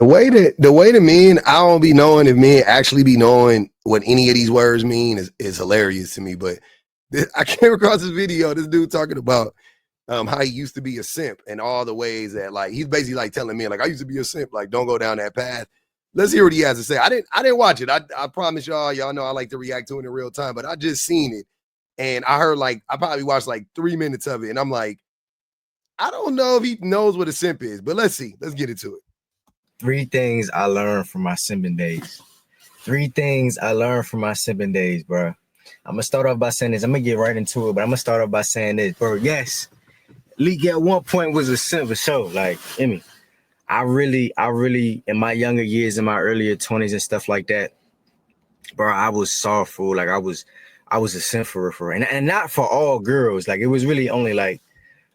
The way to men, I don't be knowing if men actually be knowing what any of these words mean is hilarious to me. But I came across this video, this dude talking about how he used to be a simp and all the ways that like he's basically like telling me like I used to be a simp, like don't go down that path. Let's hear what he has to say. I didn't watch it. I promise y'all know I like to react to it in real time, but I just seen it and I heard like I probably watched like 3 minutes of it, and I'm like, I don't know if he knows what a simp is, but let's see. Let's get into it. Three things I learned from my simping days. Three things I learned from my simping days, bro. I'm gonna start off by saying this. I'm gonna get right into it, but I'm gonna start off by saying this, bro. Yes, Leak at one point was a simp for sure. Like, I really, in my younger years, in my earlier 20s and stuff like that, bro, I was sorrowful. Like, I was a simp for real. And not for all girls. Like, it was really only like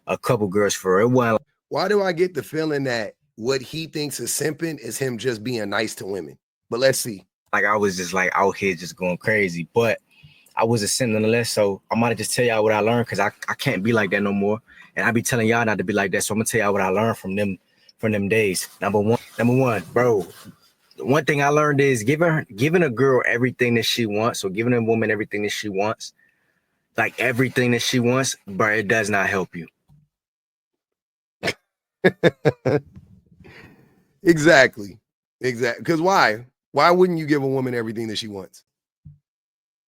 a couple girls for real. It wasn't. Why do I get the feeling that what he thinks is simping is him just being nice to women? But let's see. Like, I was just like out here just going crazy. But I was a simp nonetheless. So I might just tell y'all what I learned, because I can't be like that no more. And I be telling y'all not to be like that. So I'm gonna tell y'all what I learned from them days. Number one, bro. One thing I learned is giving a girl everything that she wants. So giving a woman everything that she wants, like everything that she wants, but it does not help you. Exactly. Because why? Why wouldn't you give a woman everything that she wants?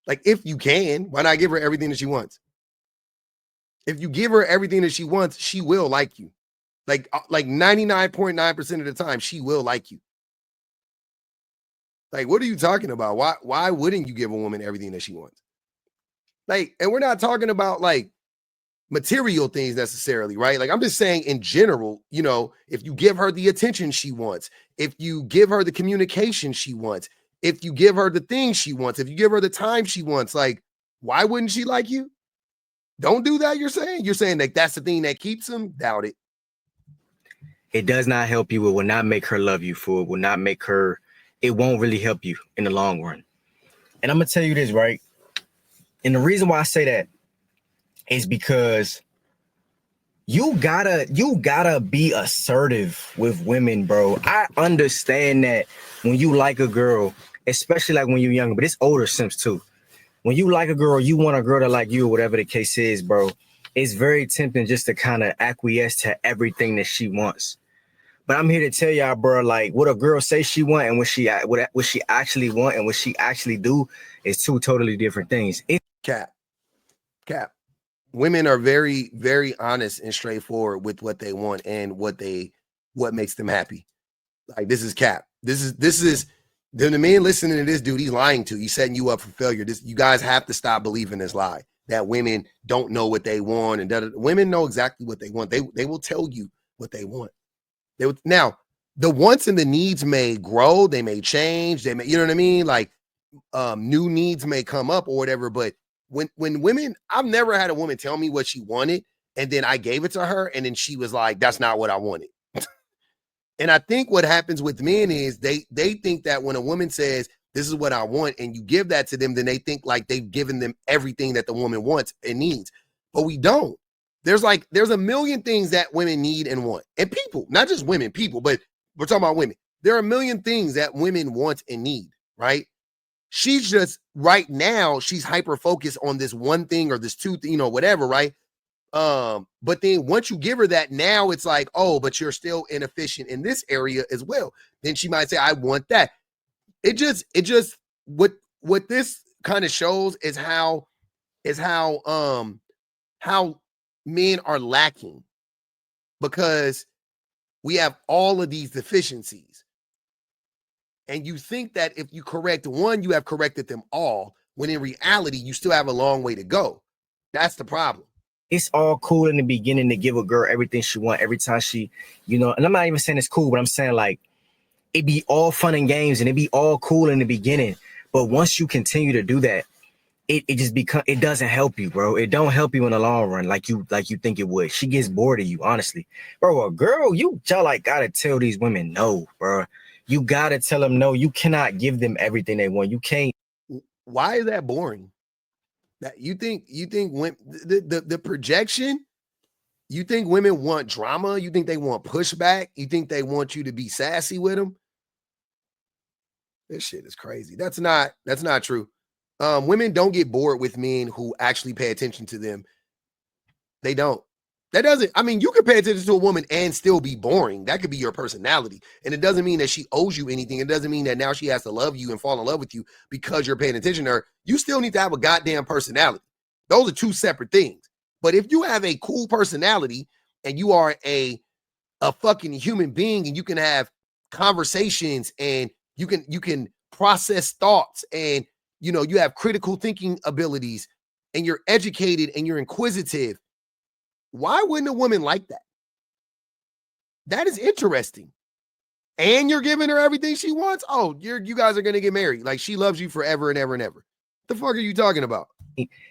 Like, if you can, why not give her everything that she wants? If you give her everything that she wants, she will like you. Like 99.9% of the time, she will like you. Like, what are you talking about? Why wouldn't you give a woman everything that she wants? Like, and we're not talking about like material things necessarily, right? Like, I'm just saying in general, if you give her the attention she wants, if you give her the communication she wants, if you give her the things she wants, if you give her the time she wants, like, why wouldn't she like you? Don't do that, you're saying like that's the thing that keeps them? Doubt it. It does not help you. It will not make her love you. It won't really help you in the long run. And I'm gonna tell you this, right? And the reason why I say that is because you gotta be assertive with women, bro. I understand that when you like a girl, especially like when you're younger, but it's older simps too. When you like a girl, you want a girl to like you, or whatever the case is, bro. It's very tempting just to kind of acquiesce to everything that she wants. But I'm here to tell y'all, bro, like what a girl say she want and what she actually want and what she actually do is two totally different things. Cap. Women are very, very honest and straightforward with what they want and what makes them happy. Like, this is cap. This is the man listening to this dude. He's lying to you. He's setting you up for failure. You guys have to stop believing this lie that women don't know what they want, and women know exactly what they want. They will tell you what they want. Now, the wants and the needs may grow, they may change, they may, you know what I mean? Like, new needs may come up or whatever. But when women, I've never had a woman tell me what she wanted, and then I gave it to her, and then she was like, "That's not what I wanted." And I think what happens with men is they think that when a woman says, "This is what I want," and you give that to them, then they think like they've given them everything that the woman wants and needs. But we don't. There's a million things that women need and want. And people, not just women, people, but we're talking about women. There are a million things that women want and need, right? She's just right now, she's hyper focused on this one thing or this two, whatever, right? But then once you give her that, now it's like, oh, but you're still inefficient in this area as well. Then she might say, I want that. It just what this kind of shows is how men are lacking, because we have all of these deficiencies. And you think that if you correct one, you have corrected them all, when in reality, you still have a long way to go. That's the problem. It's all cool in the beginning to give a girl everything she wants every time she, and I'm not even saying it's cool, but I'm saying like it be all fun and games and it be all cool in the beginning. But once you continue to do that, it just it doesn't help you, bro. It don't help you in the long run like you think it would. She gets bored of you, honestly. Bro, a girl, y'all like gotta tell these women no, bro. You gotta tell them no. You cannot give them everything they want. You can't. Why is that boring? That you think when the projection, you think women want drama? You think they want pushback? You think they want you to be sassy with them? This shit is crazy. That's not true. Women don't get bored with men who actually pay attention to them. They don't. That doesn't, I mean, you can pay attention to a woman and still be boring. That could be your personality. And it doesn't mean that she owes you anything. It doesn't mean that now she has to love you and fall in love with you because you're paying attention to her. You still need to have a goddamn personality. Those are two separate things. But if you have a cool personality and you are a fucking human being and you can have conversations and you can process thoughts and you have critical thinking abilities and you're educated and you're inquisitive, why wouldn't a woman like that? That is interesting. And you're giving her everything she wants. Oh, you guys are gonna get married. Like she loves you forever and ever and ever. The fuck are you talking about?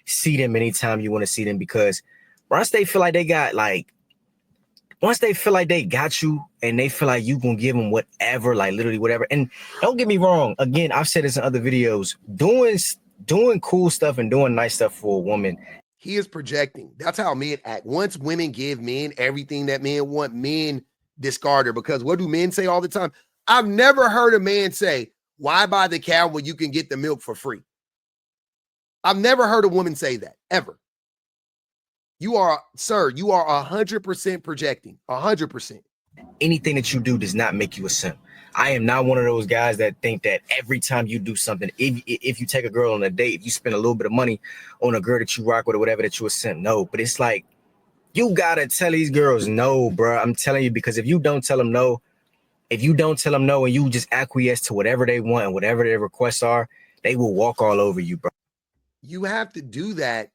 See them anytime you want to see them, because once they feel like they got you and they feel like you gonna give them whatever, like literally whatever. And don't get me wrong, again, I've said this in other videos, doing cool stuff and doing nice stuff for a woman. He is projecting. That's how men act. Once women give men everything that men want, men discard her. Because what do men say all the time? I've never heard a man say, why buy the cow when you can get the milk for free? I've never heard a woman say that, ever. You are 100% projecting. 100%. Anything that you do does not make you a simp. I am not one of those guys that think that every time you do something, if you take a girl on a date, if you spend a little bit of money on a girl that you rock with or whatever, that you a simp. No, but it's like, you gotta tell these girls no, bro. I'm telling you, because if you don't tell them no and you just acquiesce to whatever they want and whatever their requests are, they will walk all over you, bro. You have to do that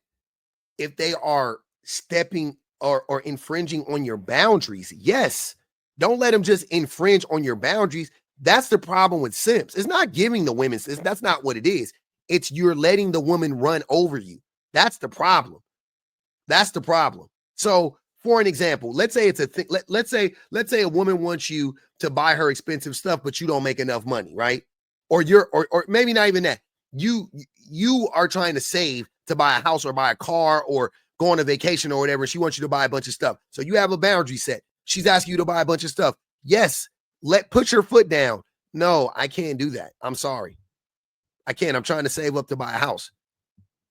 if they are stepping or infringing on your boundaries. Yes. Don't let them just infringe on your boundaries. That's the problem with simps. It's not giving the women. That's not what it is. It's you're letting the woman run over you. That's the problem. That's the problem. So, for an example, let's say it's a thing. Let's say a woman wants you to buy her expensive stuff, but you don't make enough money, right? Or maybe not even that. You are trying to save to buy a house or buy a car or go on a vacation or whatever. She wants you to buy a bunch of stuff. So you have a boundary set. She's asking you to buy a bunch of stuff. Yes, put your foot down. No, I can't do that. I'm sorry. I can't. I'm trying to save up to buy a house.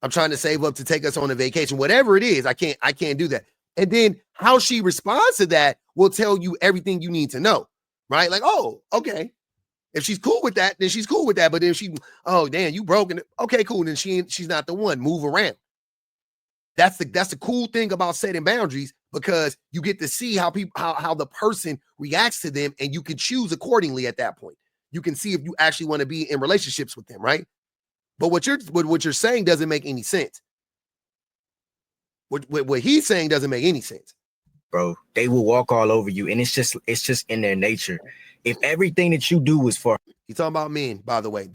I'm trying to save up to take us on a vacation. Whatever it is, I can't do that. And then how she responds to that will tell you everything you need to know, right? Like, oh, okay. If she's cool with that, then she's cool with that. But if oh, damn, you broken it. Okay, cool. Then she's not the one. Move around. That's the cool thing about setting boundaries, because you get to see how the person reacts to them, and you can choose accordingly at that point. You can see if you actually want to be in relationships with them, right? But what you're saying doesn't make any sense. What he's saying doesn't make any sense. Bro, they will walk all over you, and it's just in their nature. If everything that you do is for, he's talking about men, by the way.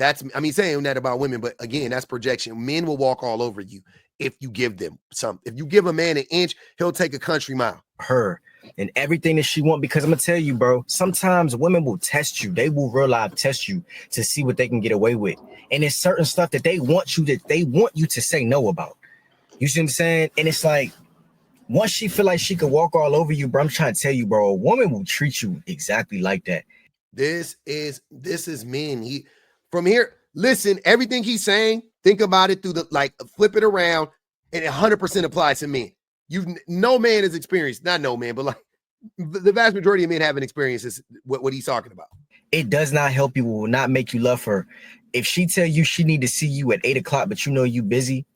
Saying that about women, but again, that's projection. Men will walk all over you if you give them something. If you give a man an inch, he'll take a country mile. Her and everything that she wants. Because I'm gonna tell you, bro, sometimes women will test you. They will real life test you to see what they can get away with. And it's certain stuff that they want you to say no about. You see what I'm saying? And it's like, once she feel like she could walk all over you, bro, I'm trying to tell you, bro, a woman will treat you exactly like that. This is men. From here, listen, everything he's saying, think about it through flip it around, and it 100% applies to men. No man has experienced, not no man, but like the vast majority of men haven't experienced what he's talking about. It does not help you, will not make you love her. If she tell you she need to see you at 8 o'clock, but you know you busy,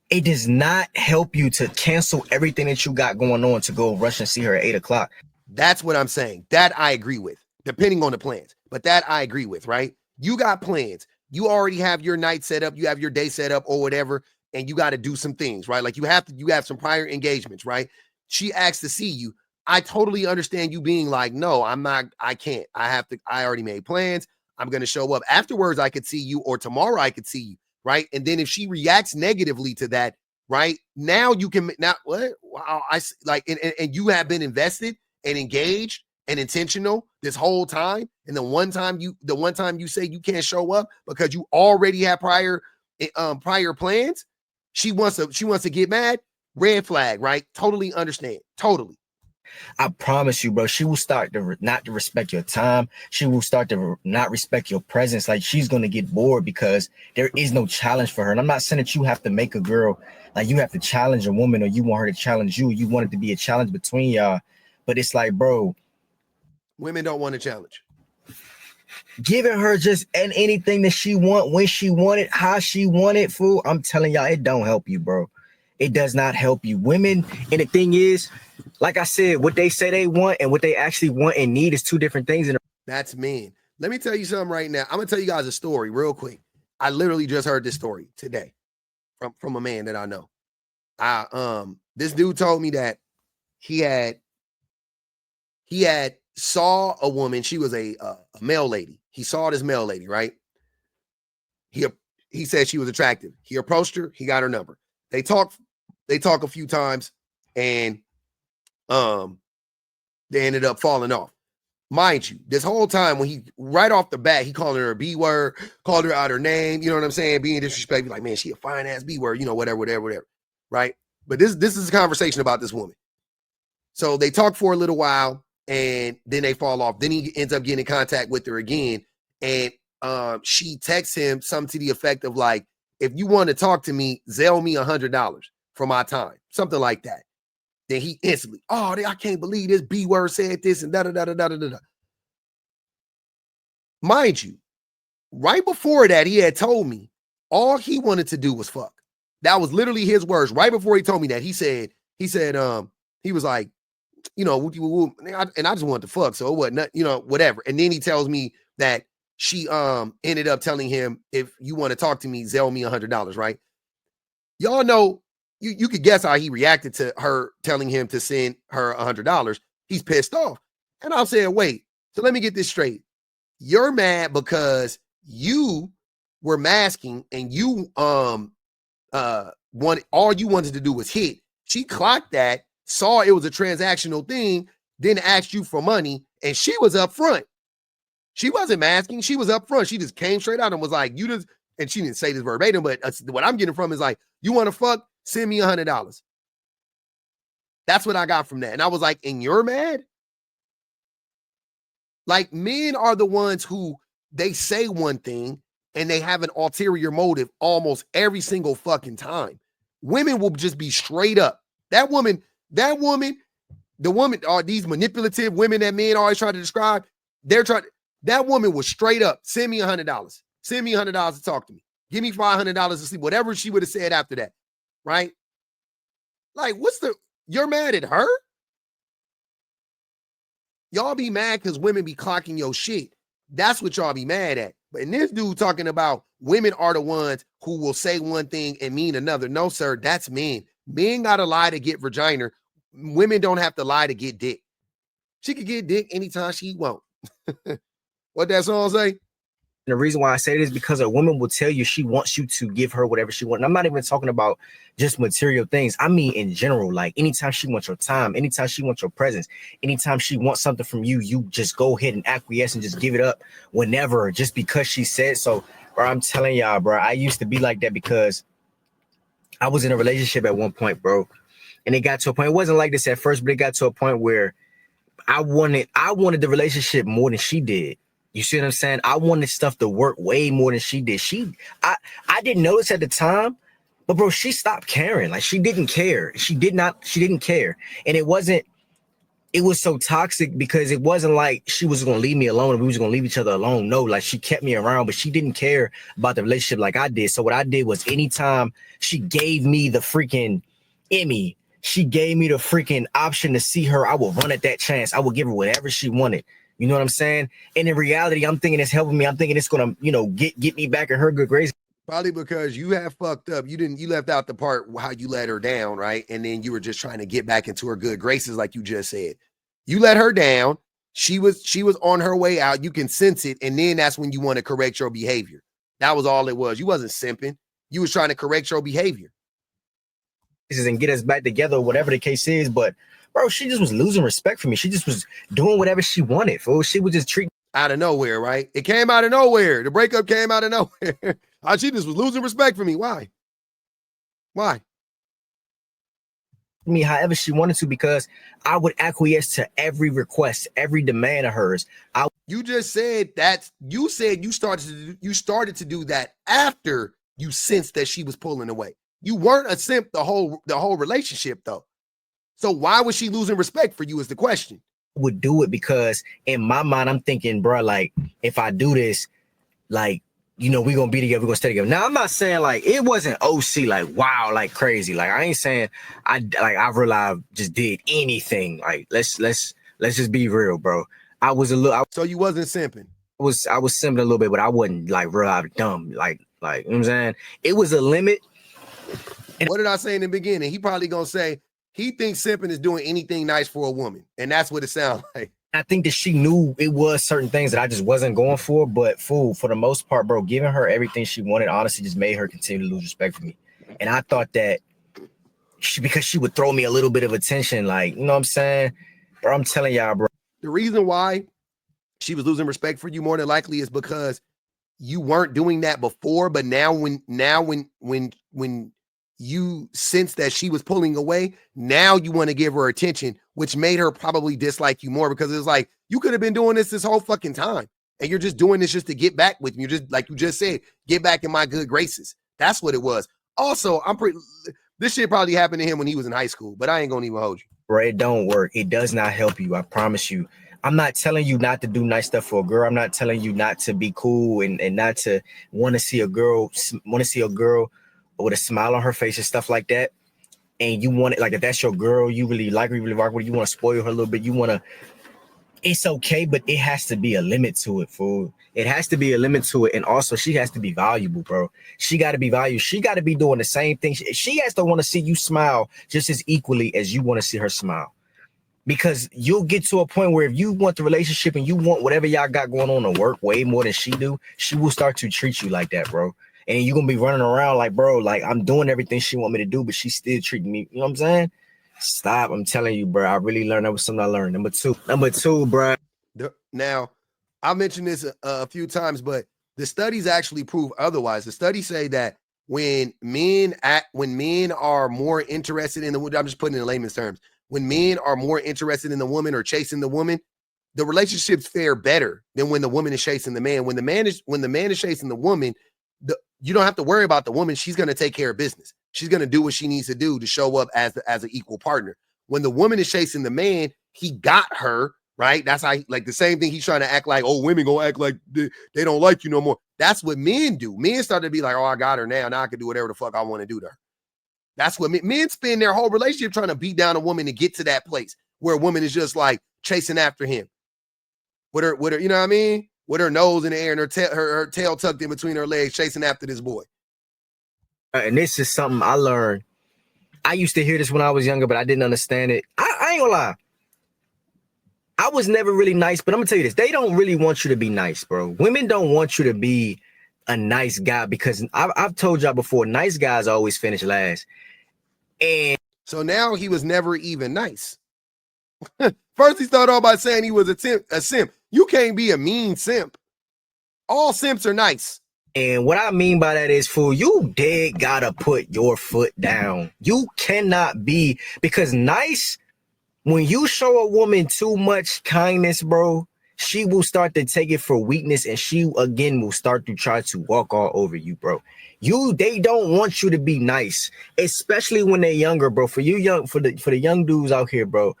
it does not help you to cancel everything that you got going on to go rush and see her at 8 o'clock. That's what I'm saying. That I agree with, depending on the plans. But that I agree with, right? You got plans. You already have your night set up. You have your day set up or whatever, and you got to do some things, right? Like you have some prior engagements, right? She asks to see you. I totally understand you being like, no, I can't. I already made plans. I'm going to show up. Afterwards, I could see you, or tomorrow I could see you, right? And then if she reacts negatively to that, right? Now you can, what? Wow, and you have been invested and engaged and intentional this whole time. And the one time you say you can't show up because you already have prior plans, she wants to get mad. Red flag, right? Totally understand. Totally. I promise you, bro, she will start to not to respect your time. She will start to not respect your presence. Like she's gonna get bored because there is no challenge for her. And I'm not saying that you have to make a girl like you have to challenge a woman or you want her to challenge you. You want it to be a challenge between y'all. But it's like, bro, women don't want a challenge. Giving her just anything that she want, when she want it, how she want it, fool. I'm telling y'all, it don't help you, bro. It does not help you. Women, and the thing is, like I said, what they say they want and what they actually want and need is two different things. That's men. Let me tell you something right now. I'm gonna tell you guys a story real quick. I literally just heard this story today from a man that I know. This dude told me that he had saw a woman. She was a male lady. He saw this male lady, right? He said she was attractive. He approached her. He got her number. They talk a few times, and they ended up falling off. Mind you, this whole time when he right off the bat, he called her a B word, called her out her name, you know what I'm saying? Being disrespectful, like, man, she a fine ass B word, you know, whatever. Right. But this is a conversation about this woman. So they talk for a little while and then they fall off. Then he ends up getting in contact with her again. And she texts him something to the effect of like, if you want to talk to me, Zelle me $100 for my time, something like that. Then he instantly, oh, I can't believe this B word said this and da-da-da-da-da-da-da. Mind you, right before that, he had told me all he wanted to do was fuck. That was literally his words. Right before he told me that, he said, he was like, you know, and I just wanted to fuck, so it wasn't, you know, whatever. And then he tells me that she ended up telling him, if you want to talk to me, Zelle me $100, right? Y'all know, you could guess how he reacted to her telling him to send her $100. He's pissed off. And I'm saying, wait, so let me get this straight. You're mad because you were masking and you all you wanted to do was hit. She clocked that, saw it was a transactional thing, then asked you for money, and she was up front. She wasn't masking, she was up front. She just came straight out and was like, you just, and she didn't say this verbatim, but what I'm getting from is like, you want to fuck? Send me $100. That's what I got from that. And I was like, and you're mad? Like, men are the ones who they say one thing and they have an ulterior motive almost every single fucking time. Women will just be straight up. That woman, the woman are these manipulative women that men always try to describe. That woman was straight up. Send me $100. Send me $100 to talk to me. Give me $500 to sleep. Whatever she would have said after that. Right? Like, you're mad at her? Y'all be mad because women be clocking your shit. That's what y'all be mad at. But in this dude talking about women are the ones who will say one thing and mean another. No, sir, that's men. Men gotta lie to get vagina. Women don't have to lie to get dick. She could get dick anytime she want. What that song say? And the reason why I say this is because a woman will tell you she wants you to give her whatever she wants. And I'm not even talking about just material things. I mean, in general, like anytime she wants your time, anytime she wants your presence, anytime she wants something from you, you just go ahead and acquiesce and just give it up whenever, just because she said so. Bro, I'm telling y'all, bro, I used to be like that because I was in a relationship at one point, bro. And it got to a point, it wasn't like this at first, but it got to a point where I wanted the relationship more than she did. You see what I'm saying? I wanted stuff to work way more than she did. I didn't notice at the time, but bro, she stopped caring. Like she didn't care. She didn't care. And it was so toxic because it wasn't like she was going to leave me alone and we was going to leave each other alone. No, like she kept me around, but she didn't care about the relationship like I did. So what I did was anytime she gave me the freaking Emmy, she gave me the freaking option to see her, I would run at that chance. I would give her whatever she wanted. You know what I'm saying? And in reality, I'm thinking it's helping me. I'm thinking it's gonna, get me back in her good grace. Probably because you have fucked up. You left out the part how you let her down, right? And then you were just trying to get back into her good graces, like you just said. You let her down. She was on her way out. You can sense it, and then that's when you want to correct your behavior. That was all it was. You wasn't simping. You was trying to correct your behavior. And get us back together, whatever the case is. But bro, she just was losing respect for me. She just was doing whatever she wanted. Fool. She would just treat out of nowhere, right? It came out of nowhere. The breakup came out of nowhere. She just was losing respect for me. Why? me however she wanted to, because I would acquiesce to every request, every demand of hers. You just said that you said you started to do that after you sensed that she was pulling away. You weren't a simp the whole relationship though. So why was she losing respect for you is the question. Would do it because in my mind I'm thinking, bro, like if I do this, like, you know, we're gonna be together, we're gonna stay together. Now I'm not saying like it wasn't OC like wow, like crazy. Like I ain't saying I realized just did anything. Like let's just be real, bro. I was a little so you wasn't simping. I was simping a little bit, but I wasn't like real out dumb. Like you know what I'm saying? It was a limit. And what did I say in the beginning? He probably gonna say he thinks simping is doing anything nice for a woman, and that's what it sounds like. I think that she knew it was certain things that I just wasn't going for, but for the most part, bro, giving her everything she wanted honestly just made her continue to lose respect for me. And I thought that because she would throw me a little bit of attention, like, you know what I'm saying? Bro, I'm telling y'all, bro. The reason why she was losing respect for you more than likely is because you weren't doing that before, but now when you sense that she was pulling away, now you want to give her attention, which made her probably dislike you more because it's like you could have been doing this whole fucking time and you're just doing this just to get back with me. You're just like you just said, get back in my good graces. That's what it was. Also, this shit probably happened to him when he was in high school, but I ain't gonna even hold you. Bro, it don't work. It does not help you. I promise you. I'm not telling you not to do nice stuff for a girl. I'm not telling you not to be cool and not to want to see a girl with a smile on her face and stuff like that. And you want it, like if that's your girl, you really like her, you really rock with her, you want to spoil her a little bit, it's okay, but it has to be a limit to it, fool. It has to be a limit to it. And also she has to be valuable, bro. She got to be valuable. She got to be doing the same thing. She has to want to see you smile just as equally as you want to see her smile. Because you'll get to a point where if you want the relationship and you want whatever y'all got going on to work way more than she do, she will start to treat you like that, bro. And you're going to be running around like, bro, like I'm doing everything she want me to do, but she's still treating me. You know what I'm saying? Stop. I'm telling you, bro. I really learned. That was something I learned. Number two, bro. Now, I mentioned this a few times, but the studies actually prove otherwise. The studies say that when men are more interested in I'm just putting it in layman's terms, when men are more interested in the woman or chasing the woman, the relationships fare better than when the woman is chasing the man. When the man is chasing the woman, you don't have to worry about the woman. She's going to take care of business. She's going to do what she needs to do to show up as an equal partner. When the woman is chasing the man, he got her, right? That's how, like the same thing he's trying to act like, oh, women gonna act like they don't like you no more. That's what men do. Men start to be like, oh, I got her now. Now I can do whatever the fuck I want to do to her. That's what men spend their whole relationship trying to beat down a woman to get to that place where a woman is just like chasing after him. With her, you know what I mean? With her nose in the air and her tail tucked in between her legs, chasing after this boy. And this is something I learned. I used to hear this when I was younger, but I didn't understand it. I ain't gonna lie. I was never really nice, but I'm gonna tell you this. They don't really want you to be nice, bro. Women don't want you to be a nice guy because I've told y'all before, nice guys always finish last. And so now he was never even nice. First, he started off by saying he was a simp. You can't be a mean simp. All simps are nice. And what I mean by that is, fool, you dead gotta put your foot down. You cannot be, because nice, when you show a woman too much kindness, bro, she will start to take it for weakness, and she again will start to try to walk all over you, bro. They don't want you to be nice, especially when they're younger, bro. For the young dudes out here, bro.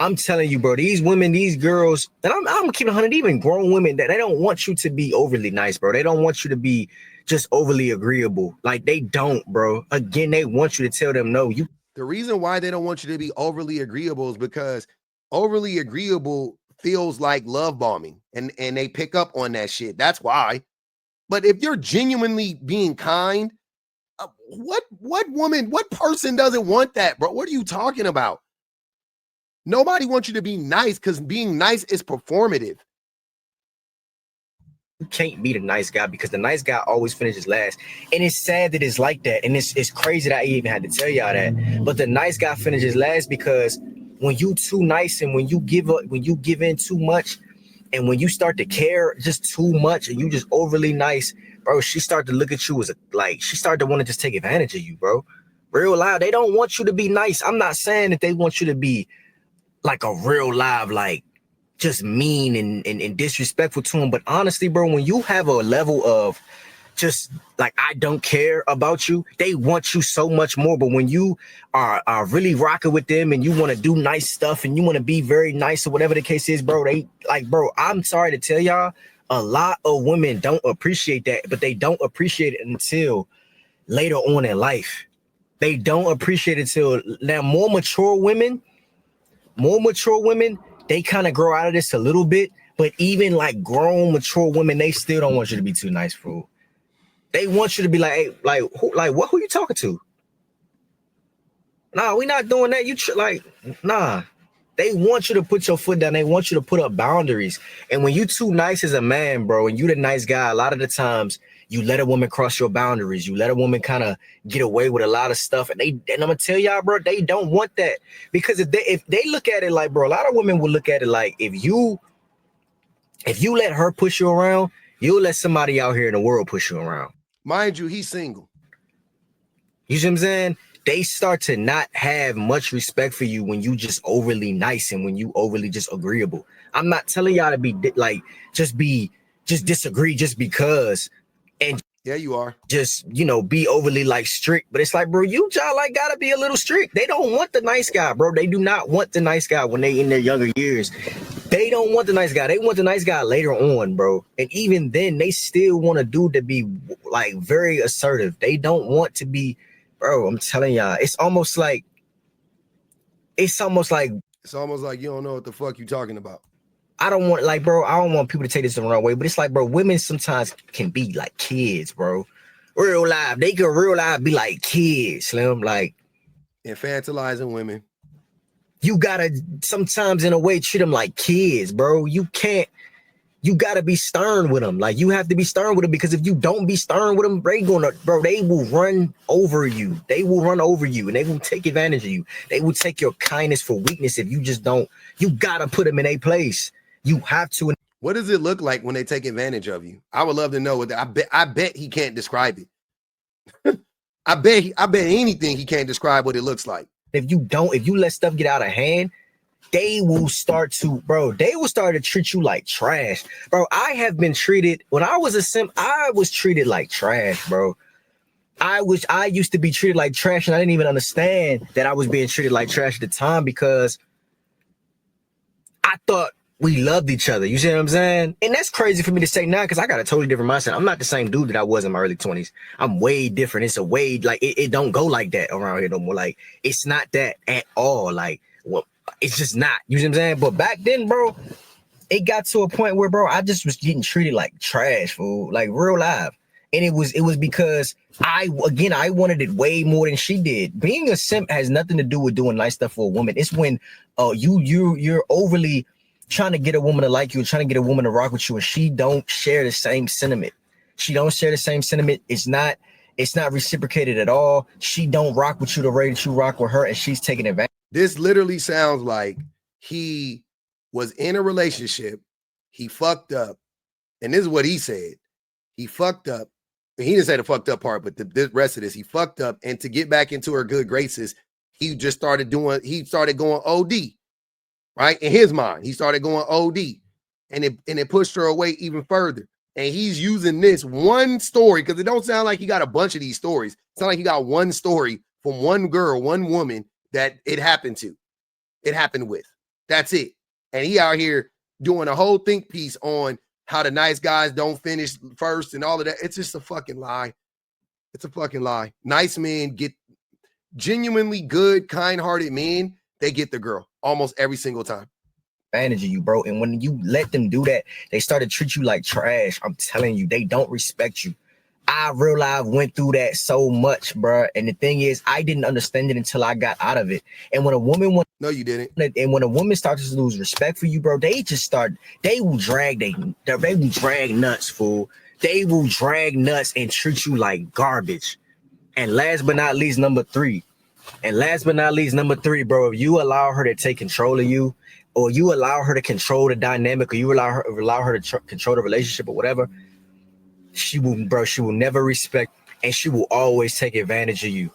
I'm telling you, bro, these women, these girls, and I'm keeping 100, even grown women, that they don't want you to be overly nice, bro. They don't want you to be just overly agreeable. Like, they don't, bro. Again, they want you to tell them no. The reason why they don't want you to be overly agreeable is because overly agreeable feels like love bombing, and they pick up on that shit. That's why. But if you're genuinely being kind, what woman, what person doesn't want that, bro? What are you talking about? Nobody wants you to be nice because being nice is performative. You can't be the nice guy because the nice guy always finishes last. And it's sad that it's like that. And it's crazy that I even had to tell y'all that. But the nice guy finishes last because when you too nice and when you give in too much and when you start to care just too much and you just overly nice, bro, she started to look at you as she started to want to just take advantage of you, bro. Real live, they don't want you to be nice. I'm not saying that they want you to be like a real live, like just mean and disrespectful to them. But honestly, bro, when you have a level of just like I don't care about you, they want you so much more. But when you are really rocking with them and you want to do nice stuff and you want to be very nice or whatever the case is, bro, they like, bro, I'm sorry to tell y'all, a lot of women don't appreciate that, but they don't appreciate it until later on in life. They don't appreciate it till now. More mature women, they kind of grow out of this a little bit. But even like grown, mature women, they still don't want you to be too nice, fool. They want you to be like, hey, who you talking to? Nah, we not doing that. Nah. They want you to put your foot down. They want you to put up boundaries. And when you too nice as a man, bro, and you the nice guy, a lot of the times you let a woman cross your boundaries. You let a woman kind of get away with a lot of stuff. And I'm gonna tell y'all, bro, they don't want that. Because if they look at it like, bro, a lot of women will look at it like if you let her push you around, you'll let somebody out here in the world push you around. Mind you, he's single. You see what I'm saying? They start to not have much respect for you when you just overly nice and when you overly just agreeable. I'm not telling y'all to be like, just disagree just because. And yeah, you are. Just, you know, be overly like strict. But it's like, bro, you y'all like gotta be a little strict. They don't want the nice guy, bro. They do not want the nice guy when they in their younger years. They don't want the nice guy. They want the nice guy later on, bro. And even then, they still want a dude to be like very assertive. They don't want to be, bro. I'm telling y'all, it's almost like you don't know what the fuck you talking about. I don't want people to take this the wrong way, but it's like, bro, women sometimes can be like kids, bro. Real life, they can real life be like kids, Slim. Like infantilizing women. You gotta sometimes in a way treat them like kids, bro. You gotta be stern with them. Like you have to be stern with them because if you don't be stern with them, they will run over you. They will run over you and they will take advantage of you. They will take your kindness for weakness if you just don't. You gotta put them in a place. You have to. What does it look like when they take advantage of you? I would love to know what I bet he can't describe it. I bet anything he can't describe what it looks like. If you let stuff get out of hand, they will start to treat you like trash. Bro, I have been treated, when I was a simp, I was treated like trash, bro. I used to be treated like trash and I didn't even understand that I was being treated like trash at the time because I thought we loved each other. You see what I'm saying? And that's crazy for me to say now because I got a totally different mindset. I'm not the same dude that I was in my early 20s. I'm way different. It's a way, like, it don't go like that around here no more. Like, it's not that at all. Like, well, it's just not. You see what I'm saying? But back then, bro, it got to a point where, bro, I just was getting treated like trash, fool. Like, real life. And it was because I wanted it way more than she did. Being a simp has nothing to do with doing nice stuff for a woman. It's when you're overly trying to get a woman to like you, trying to get a woman to rock with you, and she don't share the same sentiment. It's not reciprocated at all. She don't rock with you the way that you rock with her, and she's taking advantage. This literally sounds like he was in a relationship, he fucked up, and this is what he said. He fucked up. He didn't say the fucked up part, but the rest of this, he fucked up, and to get back into her good graces, he started going OD. Right? In his mind, he started going OD and it pushed her away even further. And he's using this one story because it don't sound like he got a bunch of these stories. It sounds like he got one story from one girl, one woman that it happened with. That's it. And he out here doing a whole think piece on how the nice guys don't finish first and all of that. It's just a fucking lie. It's a fucking lie. Nice men get genuinely good, kind-hearted men. They get the girl almost every single time. Advantage of you, bro. And when you let them do that, they start to treat you like trash. I'm telling you, they don't respect you. I real life went through that so much, bro. And the thing is, I didn't understand it until I got out of it. And when a woman no, you didn't. And when a woman starts to lose respect for you, bro, they will drag nuts, fool. They will drag nuts and treat you like garbage. And last but not least, number three, bro, if you allow her to take control of you, or you allow her to control the dynamic, or you allow her to control the relationship or whatever, she will never respect, and she will always take advantage of you,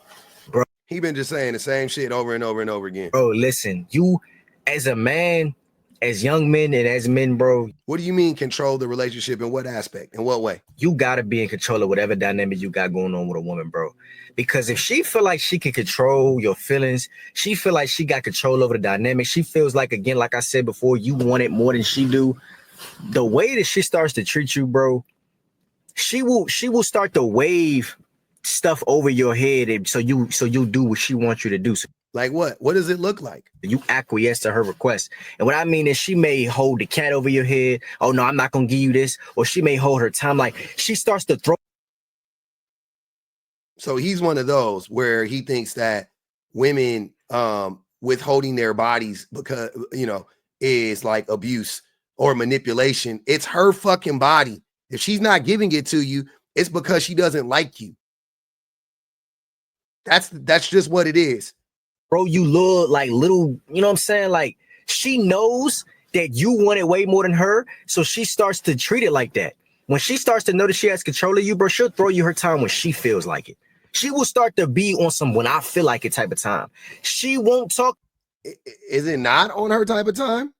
bro. He been just saying the same shit over and over and over again. Bro, listen, you as a man, as young men and as men, bro. What do you mean control the relationship? In what aspect? In what way? You gotta be in control of whatever dynamic you got going on with a woman, bro. Because if she feel like she can control your feelings, she feel like she got control over the dynamic. She feels like, again, like I said before, you want it more than she do. The way that she starts to treat you, bro, she will start to wave stuff over your head, and so you do what she wants you to do. So Like what? What does it look like? you acquiesce to her request. And what I mean is she may hold the cat over your head. Oh no, I'm not gonna give you this. Or she may hold her time. Like she starts to throw. So he's one of those where he thinks that women withholding their bodies because, you know, is like abuse or manipulation. It's her fucking body. If she's not giving it to you, it's because she doesn't like you. That's just what it is. Bro, you look like little, you know what I'm saying? Like she knows that you want it way more than her. So she starts to treat it like that. When she starts to know that she has control of you, bro, she'll throw you her time when she feels like it. She will start to be on some when I feel like it type of time. She won't talk. Is it not on her type of time?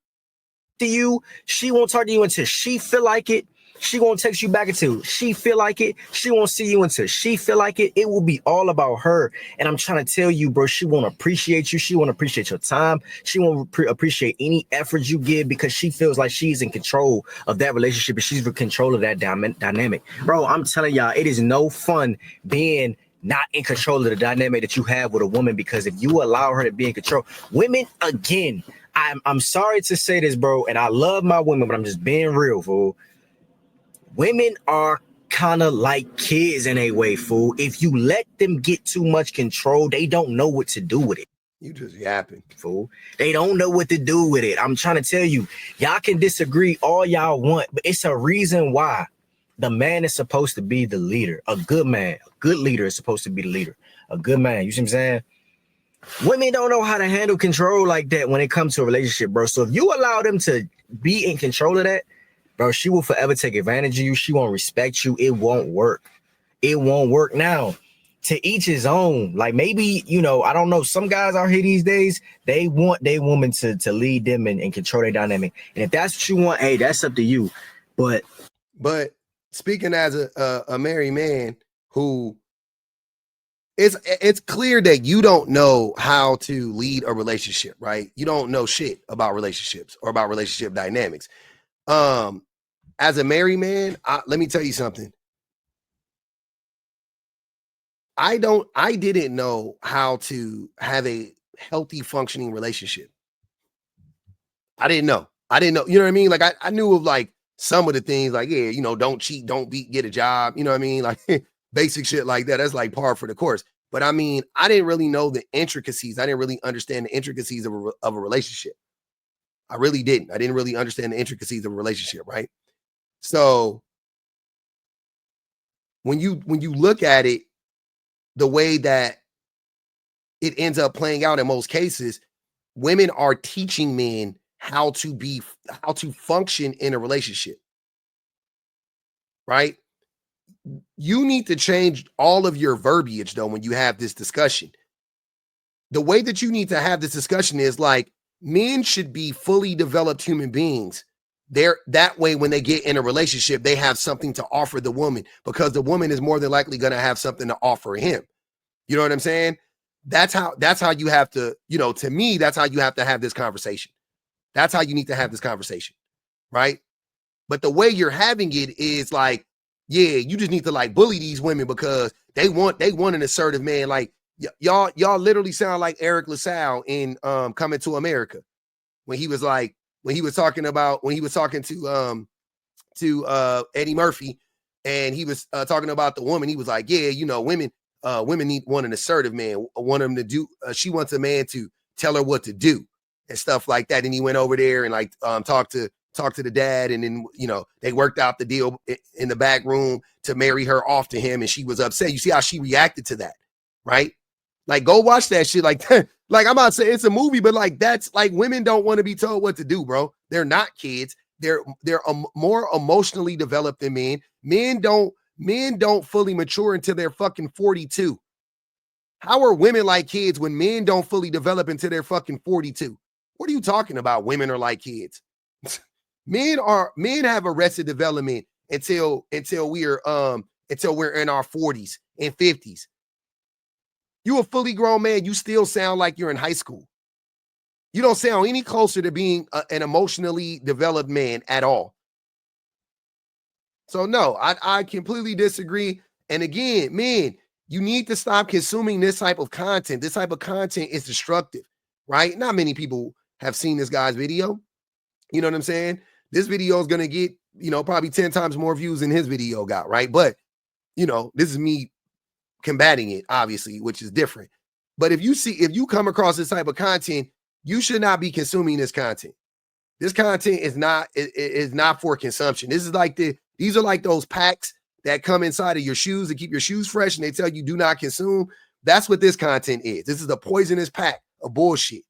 To you, she won't talk to you until she feel like it. She won't text you back until she feel like it. She won't see you until she feel like it. It will be all about her. And I'm trying to tell you, bro, she won't appreciate you. She won't appreciate your time. She won't appreciate any effort you give because she feels like she's in control of that relationship and she's in control of that dynamic. Bro, I'm telling y'all, it is no fun being not in control of the dynamic that you have with a woman, because if you allow her to be in control, women, again, I'm sorry to say this, bro, and I love my women, but I'm just being real, fool. Women are kind of like kids in a way, fool. If you let them get too much control, they don't know what to do with it. You just yapping, fool. They don't know what to do with it. I'm trying to tell you, y'all can disagree all y'all want, but it's a reason why. The man is supposed to be the leader. A good man, a good leader is supposed to be the leader. A good man, you see what I'm saying? Women don't know how to handle control like that when it comes to a relationship, bro. So if you allow them to be in control of that, bro, she will forever take advantage of you. She won't respect you. It won't work. It won't work. Now, to each his own. Like maybe, you know, I don't know. Some guys out here these days, they want their woman to lead them and control their dynamic. And if that's what you want, hey, that's up to you. But speaking as a married man who it's clear that you don't know how to lead a relationship, right? You don't know shit about relationships or about relationship dynamics. As a married man, let me tell you something. I didn't know how to have a healthy functioning relationship. I didn't know. You know what I mean? Like I knew of like some of the things, like, yeah, you know, don't cheat, don't beat, get a job. You know what I mean? Like basic shit like that. That's like par for the course. But I mean, I didn't really know the intricacies. I didn't really understand the intricacies of a relationship. I really didn't. I didn't really understand the intricacies of a relationship, right? So when you look at it, the way that it ends up playing out in most cases, women are teaching men how to function in a relationship, right? You need to change all of your verbiage though when you have this discussion. The way that you need to have this discussion is like, men should be fully developed human beings. They're that way when they get in a relationship, they have something to offer the woman, because the woman is more than likely going to have something to offer him. You know what I'm saying? That's how you have to, you know, to me, that's how you have to have this conversation. That's how you need to have this conversation, right? But the way you're having it is like, yeah, you just need to like bully these women because they want an assertive man. Like y'all literally sound like Eric LaSalle in Coming to America, when he was talking to Eddie Murphy, and he was talking about the woman. He was like, yeah, you know, women want an assertive man, want them to do. She wants a man to tell her what to do and stuff like that. And he went over there and like talked to the dad, and then, you know, they worked out the deal in the back room to marry her off to him, and she was upset. You see how she reacted to that, right? Like, go watch that shit. Like, like I'm not saying it's a movie, but like that's like, women don't want to be told what to do, bro. They're not kids. They're more emotionally developed than men. Men don't fully mature until they're fucking 42. How are women like kids when men don't fully develop until they're fucking 42? What are you talking about? Women are like kids. men have arrested development until we're in our 40s and 50s. You a fully grown man, you still sound like you're in high school. You don't sound any closer to being an emotionally developed man at all. So no, I completely disagree. And again, men, you need to stop consuming this type of content. This type of content is destructive, right? Not many people have seen this guy's video. You know what I'm saying? This video is going to get, probably 10 times more views than his video got, right? But, this is me combating it, obviously, which is different. But if you come across this type of content, you should not be consuming this content. This content is not for consumption. These are like those packs that come inside of your shoes to keep your shoes fresh, and they tell you do not consume. That's what this content is. This is a poisonous pack of bullshit.